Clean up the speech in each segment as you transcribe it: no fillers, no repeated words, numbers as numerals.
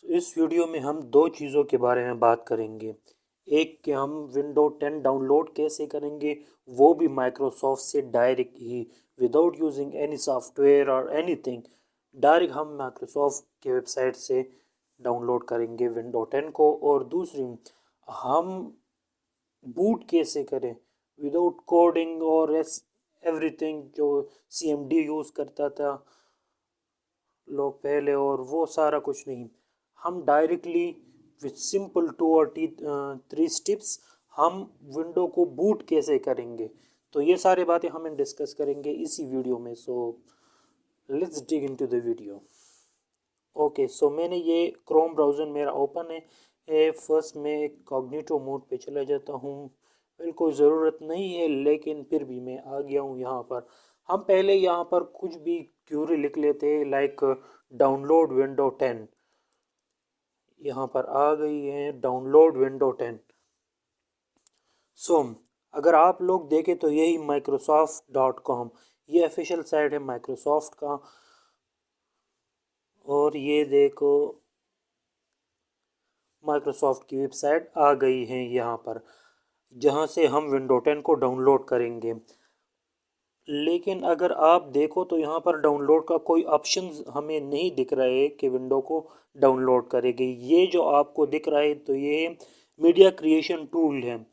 इस वीडियो में हम दो चीज़ों के बारे में बात करेंगे। एक कि हम विंडो 10 डाउनलोड कैसे करेंगे, वो भी माइक्रोसॉफ्ट से डायरेक्ट ही, विदाउट यूजिंग एनी सॉफ्टवेयर और एनीथिंग। डायरेक्ट हम माइक्रोसॉफ्ट के वेबसाइट से डाउनलोड करेंगे विंडो 10 को। और दूसरी, हम बूट कैसे करें विदाउट कोडिंग और एवरीथिंग जो CMD यूज़ करता था लोग पहले, और वो सारा कुछ नहीं। हम डायरेक्टली विथ सिंपल 2 और 3 स्टेप्स हम विंडो को बूट कैसे करेंगे। तो ये सारी बातें हम डिस्कस करेंगे इसी वीडियो में। So let's dig into the video. Okay, so मैंने ये क्रोम ब्राउज़र मेरा ओपन है। फर्स्ट मैं कॉग्निटो मोड पे चला जाता हूँ। वेल, कोई ज़रूरत नहीं है लेकिन फिर भी मैं आ गया हूँ यहाँ पर। हम पहले यहाँ पर कुछ भी क्यूरी लिख लेते हैं, लाइक डाउनलोड विंडो 10। यहाँ पर आ गई है डाउनलोड विंडो 10। सो अगर आप लोग देखें तो यही microsoft.com, ये ऑफिशियल साइट है माइक्रोसॉफ्ट का। और ये देखो माइक्रोसॉफ्ट की वेबसाइट आ गई है यहाँ पर, जहाँ से हम विंडो 10 को डाउनलोड करेंगे। लेकिन अगर आप देखो तो यहाँ पर डाउनलोड का कोई ऑप्शन हमें नहीं दिख रहा है कि विंडो को डाउनलोड करेगी। ये जो आपको दिख रहा है तो ये मीडिया क्रिएशन टूल है।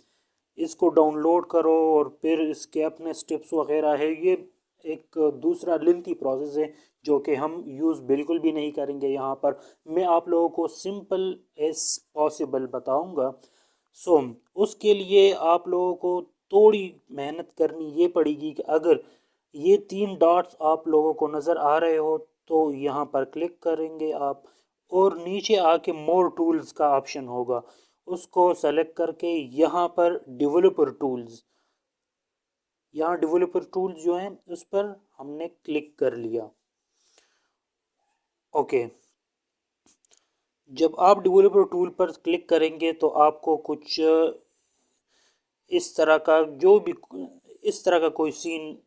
इसको डाउनलोड करो और फिर इसके अपने स्टेप्स वगैरह है। ये एक दूसरा लेंथी प्रोसेस है जो कि हम यूज़ बिल्कुल भी नहीं करेंगे यहाँ पर। मैं आप लोगों को सिंपल एज पॉसिबल बताऊँगा। सो उसके लिए आप लोगों को थोड़ी मेहनत करनी ये पड़ेगी कि अगर ये 3 डॉट्स आप लोगों को नज़र आ रहे हो तो यहाँ पर क्लिक करेंगे आप, और नीचे आके मोर टूल्स का ऑप्शन होगा, उसको सेलेक्ट करके यहाँ पर डेवलपर टूल्स, यहाँ डेवलपर टूल्स जो हैं उस पर हमने क्लिक कर लिया। ओके, जब आप डेवलपर टूल पर क्लिक करेंगे तो आपको कुछ इस तरह का जो भी इस तरह का कोई सीन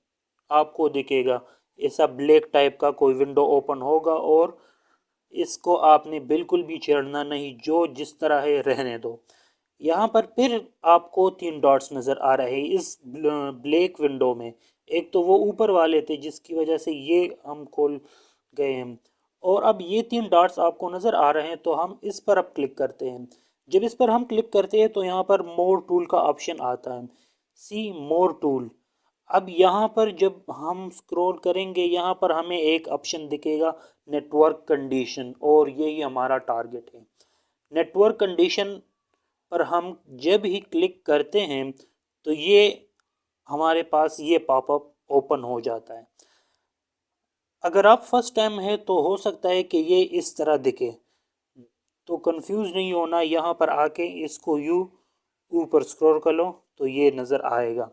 आपको दिखेगा। ऐसा ब्लैक टाइप का कोई विंडो ओपन होगा, और इसको आपने बिल्कुल भी छेड़ना नहीं, जो जिस तरह है रहने दो। यहाँ पर फिर आपको 3 डॉट्स नज़र आ रहे हैं इस ब्लैक विंडो में। एक तो वो ऊपर वाले थे जिसकी वजह से ये हम खोल गए हैं, और अब ये 3 डॉट्स आपको नज़र आ रहे हैं तो हम इस पर अब क्लिक करते हैं। जब इस पर हम क्लिक करते हैं तो यहाँ पर मोर टूल का ऑप्शन आता है, सी मोर टूल। अब यहाँ पर जब हम स्क्रॉल करेंगे यहाँ पर हमें एक ऑप्शन दिखेगा नेटवर्क कंडीशन, और यही हमारा टारगेट है। नेटवर्क कंडीशन पर हम जब ही क्लिक करते हैं तो ये हमारे पास ये पॉपअप ओपन हो जाता है। अगर आप फर्स्ट टाइम है तो हो सकता है कि ये इस तरह दिखे, तो कंफ्यूज नहीं होना। यहाँ पर आके इसको यू ऊपर स्क्रॉल कर लो तो ये नज़र आएगा।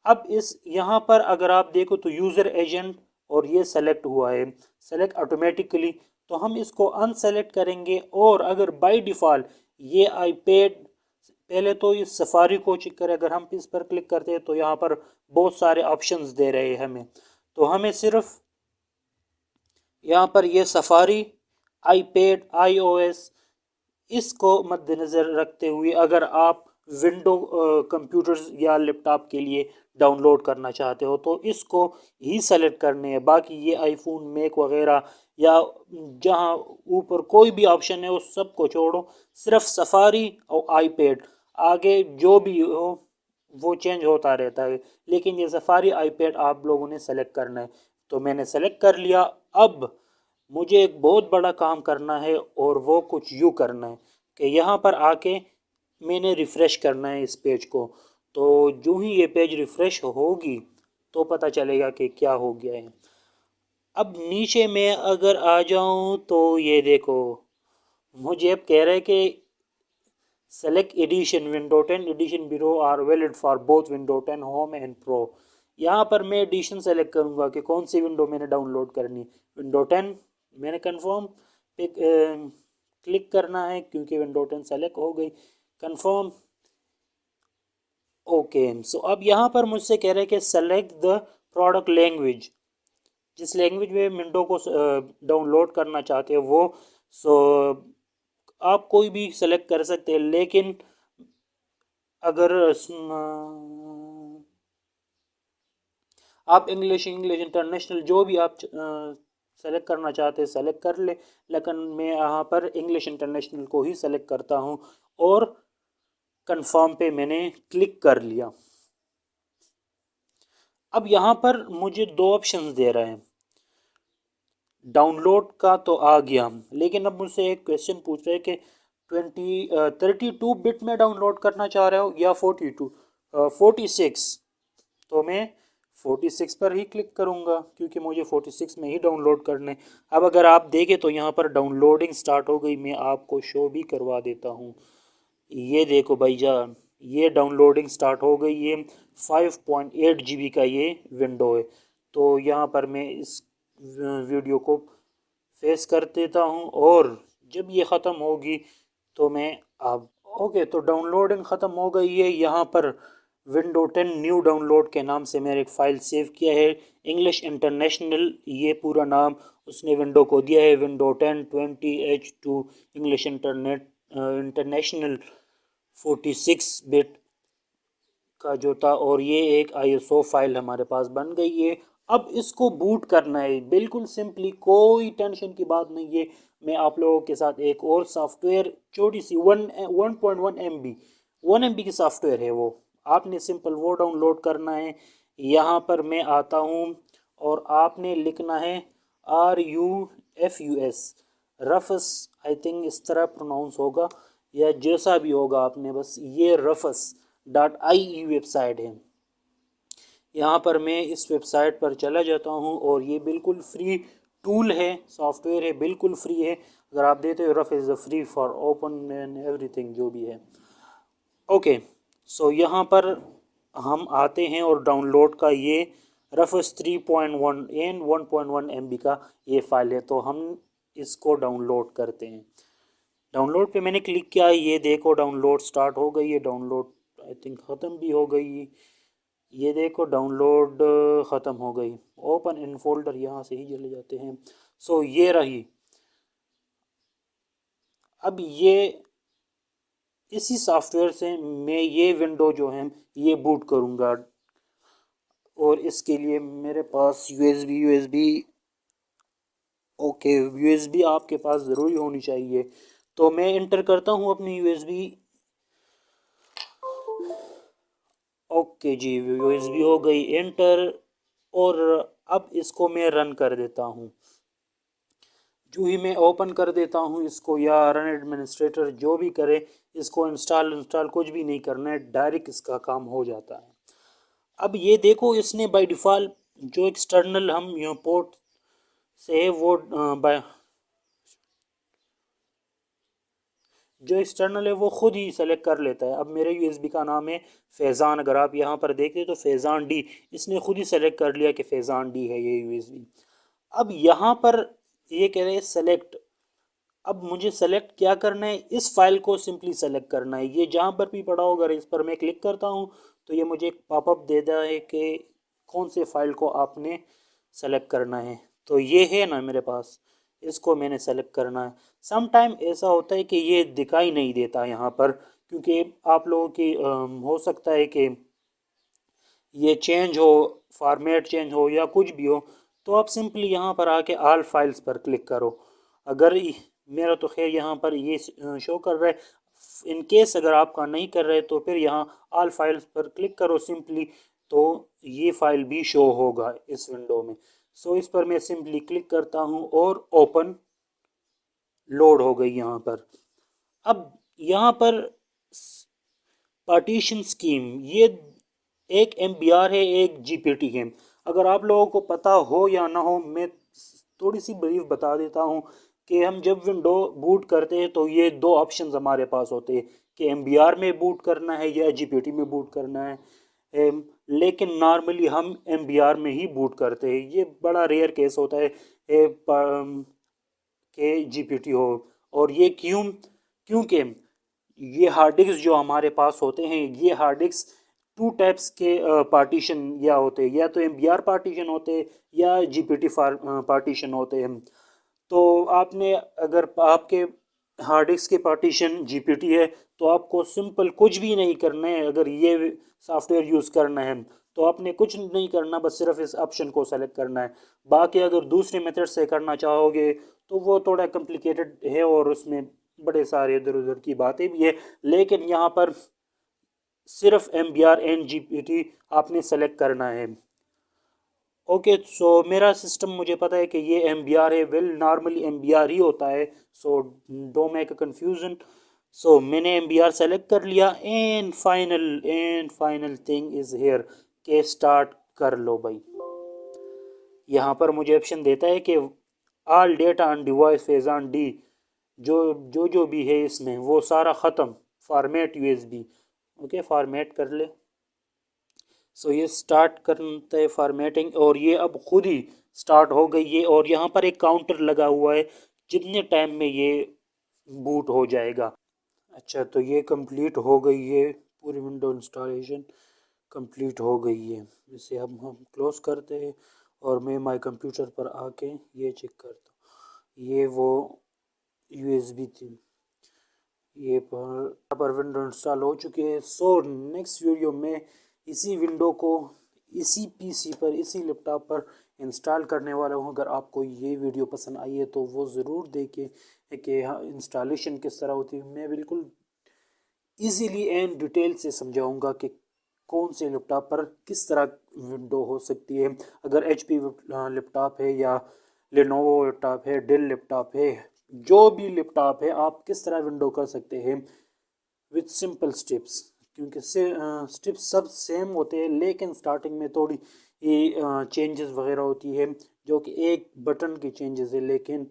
अब इस यहाँ पर अगर आप देखो तो यूज़र एजेंट और ये सेलेक्ट हुआ है, सेलेक्ट ऑटोमेटिकली, तो हम इसको अनसेलेक्ट करेंगे। और अगर बाय डिफ़ॉल्ट ये आईपैड, पहले तो इस सफारी को चेक करें। अगर हम इस पर क्लिक करते हैं तो यहाँ पर बहुत सारे ऑप्शंस दे रहे हैं हमें, तो हमें सिर्फ यहाँ पर ये सफारी, आईपैड, iOS, इसको मद्देनज़र रखते हुए अगर आप विंडो कंप्यूटर्स या लैपटॉप के लिए डाउनलोड करना चाहते हो तो इसको ही सेलेक्ट करने हैं। बाकी ये आईफोन, मैक वगैरह या जहाँ ऊपर कोई भी ऑप्शन है उस सब को छोड़ो, सिर्फ सफारी और आईपैड, आगे जो भी हो वो चेंज होता रहता है, लेकिन ये सफारी आईपैड आप लोगों ने सेलेक्ट करना है। तो मैंने सेलेक्ट कर लिया। अब मुझे एक बहुत बड़ा काम करना है, और वो कुछ यूँ करना है कि यहाँ पर आके मैंने रिफ़्रेश करना है इस पेज को। तो जो ही ये पेज रिफ़्रेश होगी तो पता चलेगा कि क्या हो गया है। अब नीचे में अगर आ जाऊँ तो ये देखो, मुझे अब कह रहा है कि select edition, window 10 edition below are valid for both window 10 home and pro. यहाँ पर मैं एडिशन सेलेक्ट करूँगा कि कौन सी विंडो मैंने डाउनलोड करनी, विंडो 10। मैंने कंफर्म पे क्लिक करना है क्योंकि विंडो 10 सेलेक्ट हो गई, कंफर्म। ओके, सो अब यहाँ पर मुझसे कह रहे हैं कि सेलेक्ट द प्रोडक्ट लैंग्वेज, जिस लैंग्वेज में विंडो को डाउनलोड करना चाहते हो वो। सो आप कोई भी सेलेक्ट कर सकते हैं, लेकिन अगर आप इंग्लिश इंटरनेशनल जो भी आप सेलेक्ट करना चाहते हैं सेलेक्ट कर ले, लेकिन मैं यहाँ पर इंग्लिश इंटरनेशनल को ही सेलेक्ट करता हूँ और कंफर्म पे मैंने क्लिक कर लिया। अब यहाँ पर मुझे दो ऑप्शंस दे रहे हैं, डाउनलोड का तो आ गया, लेकिन अब मुझसे एक क्वेश्चन पूछ रहे हैं कि 32 बिट में डाउनलोड करना चाह रहे हो या 46। तो मैं 46 पर ही क्लिक करूंगा क्योंकि मुझे 46 में ही डाउनलोड करने। अब अगर आप देखें तो यहाँ पर डाउनलोडिंग स्टार्ट हो गई, मैं आपको शो भी करवा देता हूँ। ये देखो भाईजान, ये डाउनलोडिंग स्टार्ट हो गई। ये 5.8 GB का ये विंडो है। तो यहाँ पर मैं इस वीडियो को फेस कर देता हूँ और जब ये ख़त्म होगी तो मैं अब ओके, तो डाउनलोडिंग ख़त्म हो गई है। यहाँ पर विंडो 10 न्यू डाउनलोड के नाम से मैंने एक फ़ाइल सेव किया है, इंग्लिश इंटरनेशनल ये पूरा नाम उसने विंडो को दिया है। Window 10 20H2 English international 46 bit का जो था, और ये एक ISO फाइल हमारे पास बन गई है। अब इसको बूट करना है, बिल्कुल सिंपली, कोई टेंशन की बात नहीं है। मैं आप लोगों के साथ एक और सॉफ्टवेयर छोटी सी 1 MB की सॉफ्टवेयर है, वो आपने सिंपल वो डाउनलोड करना है। यहाँ पर मैं आता हूँ और आपने लिखना है RUFUS, रफस, आई थिंक इस तरह प्रोनाउंस होगा या जैसा भी होगा, आपने बस ये rufus.ie वेबसाइट है। यहाँ पर मैं इस वेबसाइट पर चला जाता हूँ और ये बिल्कुल फ्री टूल है, सॉफ्टवेयर है, बिल्कुल फ्री है। अगर आप देते हो rough is a free for open and everything जो भी है। ओके, सो यहाँ पर हम आते हैं और डाउनलोड का ये रफस 3.1 एन 1.1 MB का ये फाइल है, तो हम इसको डाउनलोड करते हैं। डाउनलोड पे मैंने क्लिक किया, ये देखो डाउनलोड स्टार्ट हो गई है। डाउनलोड आई थिंक ख़त्म भी हो गई। ये देखो डाउनलोड ख़त्म हो गई। ओपन इन फोल्डर, यहाँ से ही चले जाते हैं। सो ये रही। अब ये इसी सॉफ्टवेयर से मैं ये विंडो जो है ये बूट करूँगा, और इसके लिए मेरे पास यूएसबी ओके, यूएसबी आपके पास ज़रूरी होनी चाहिए। तो मैं इंटर करता हूँ अपनी यूएसबी। ओके जी, यूएसबी हो गई इंटर, और अब इसको मैं रन कर देता हूँ। जो ही मैं ओपन कर देता हूँ इसको, या रन एडमिनिस्ट्रेटर जो भी करे, इसको इंस्टॉल कुछ भी नहीं करना है, डायरेक्ट इसका काम हो जाता है। अब ये देखो, इसने बाय डिफ़ॉल्ट जो एक्सटर्नल हम यहाँ पोर्ट से है वो जो एक्सटर्नल है वो खुद ही सेलेक्ट कर लेता है। अब मेरे यूएसबी का नाम है फैज़ान, अगर आप यहाँ पर देखते तो फैज़ान डी, इसने खुद ही सेलेक्ट कर लिया कि फैज़ान डी है ये यूएसबी। अब यहाँ पर ये कह रहे हैं सेलेक्ट। अब मुझे सेलेक्ट क्या करना है, इस फाइल को सिंपली सेलेक्ट करना है। ये जहाँ पर भी पड़ा होगा, इस पर मैं क्लिक करता हूँ तो ये मुझे एक पॉपअप देता है कि कौन से फाइल को आपने सेलेक्ट करना है। तो ये है ना मेरे पास, इसको मैंने सेलेक्ट करना है। सम टाइम ऐसा होता है कि ये दिखाई नहीं देता यहाँ पर, क्योंकि आप लोगों की हो सकता है कि ये चेंज हो, फॉर्मेट चेंज हो या कुछ भी हो। तो आप सिंपली यहाँ पर आके ऑल फाइल्स पर क्लिक करो। अगर मेरा तो खैर यहाँ पर ये शो कर रहा है, इन केस अगर आपका नहीं कर रहे तो फिर यहाँ ऑल फाइल्स पर क्लिक करो सिंपली, तो ये फाइल भी शो होगा इस विंडो में। सो इस पर मैं सिंपली क्लिक करता हूँ और ओपन लोड हो गई यहाँ पर। अब यहाँ पर पार्टीशन स्कीम, ये एक MBR है, एक GPT है। अगर आप लोगों को पता हो या ना हो, मैं थोड़ी सी ब्रीफ बता देता हूँ कि हम जब विंडो बूट करते हैं तो ये दो ऑप्शन हमारे पास होते हैं कि MBR में बूट करना है या GPT में बूट करना है। लेकिन नॉर्मली हम MBR में ही बूट करते हैं। ये बड़ा रेयर केस होता है कि GPT हो। और ये क्योंकि ये हार्ड डिस्क जो हमारे पास होते हैं, ये हार्ड डिस्क टू टाइप्स के पार्टीशन या होते हैं, या तो MBR पार्टीशन होते हैं या GPT पार्टीशन होते हैं। तो आपने अगर आपके हार्ड डिस्क की पार्टीशन जीपीटी है, तो आपको सिंपल कुछ भी नहीं करना है। अगर ये सॉफ्टवेयर यूज़ करना है तो आपने कुछ नहीं करना, बस सिर्फ इस ऑप्शन को सेलेक्ट करना है। बाकी अगर दूसरे मेथड से करना चाहोगे तो वो थोड़ा कॉम्प्लिकेटेड है और उसमें बड़े सारे इधर उधर की बातें भी है, लेकिन यहाँ पर सिर्फ M B R and G P T आपने सेलेक्ट करना है। ओके, सो मेरा सिस्टम मुझे पता है कि ये एम बी आर है, well normally M B R ही होता है, so don't make a confusion. So मैंने एम बी आर सेलेक्ट कर लिया and final thing is here के स्टार्ट कर लो भाई। यहाँ पर मुझे ऑप्शन देता है कि all data on device phase on D, जो भी है इसमें वो सारा ख़त्म, फॉर्मेट यूएसबी। ओके, फॉर्मेट कर ले। सो ये स्टार्ट करते है फॉर्मेटिंग, और ये अब खुद ही स्टार्ट हो गई है, और यहाँ पर एक काउंटर लगा हुआ है जितने टाइम में ये बूट हो जाएगा। अच्छा, तो ये कंप्लीट हो गई है, पूरी विंडो इंस्टॉलेशन कंप्लीट हो गई है। इसे अब हम क्लोज करते हैं और मैं माय कंप्यूटर पर आके ये चेक करता हूँ। ये वो यूएसबी थी, ये पर विंडो इंस्टॉल हो चुकी है। सो नेक्स्ट वीडियो में इसी विंडो को इसी पीसी पर, इसी लैपटॉप पर इंस्टॉल करने वाला हूँ। अगर आपको ये वीडियो पसंद आई है तो वो ज़रूर देखें कि हाँ इंस्टॉलेशन किस तरह होती है। मैं बिल्कुल इजीली एंड डिटेल से समझाऊंगा कि कौन से लैपटॉप पर किस तरह विंडो हो सकती है। अगर एच पी लैपटॉप है या लेनोवो लैपटॉप है, डेल लैपटॉप है, जो भी लैपटॉप है, आप किस तरह विंडो कर सकते हैं विथ सिंपल स्टेप्स। क्योंकि स्टेप्स सब सेम होते हैं, लेकिन स्टार्टिंग में थोड़ी ये चेंजेस वगैरह होती है, जो कि एक बटन की चेंजेस है, लेकिन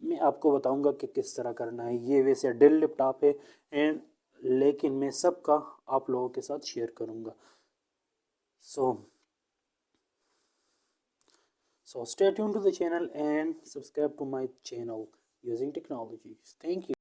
मैं आपको बताऊंगा कि किस तरह करना है। ये वैसे डेल लैपटॉप है एंड, लेकिन मैं सबका आप लोगों के साथ शेयर करूंगा। सो stay tuned to the channel and subscribe to my channel using technologies. Thank you.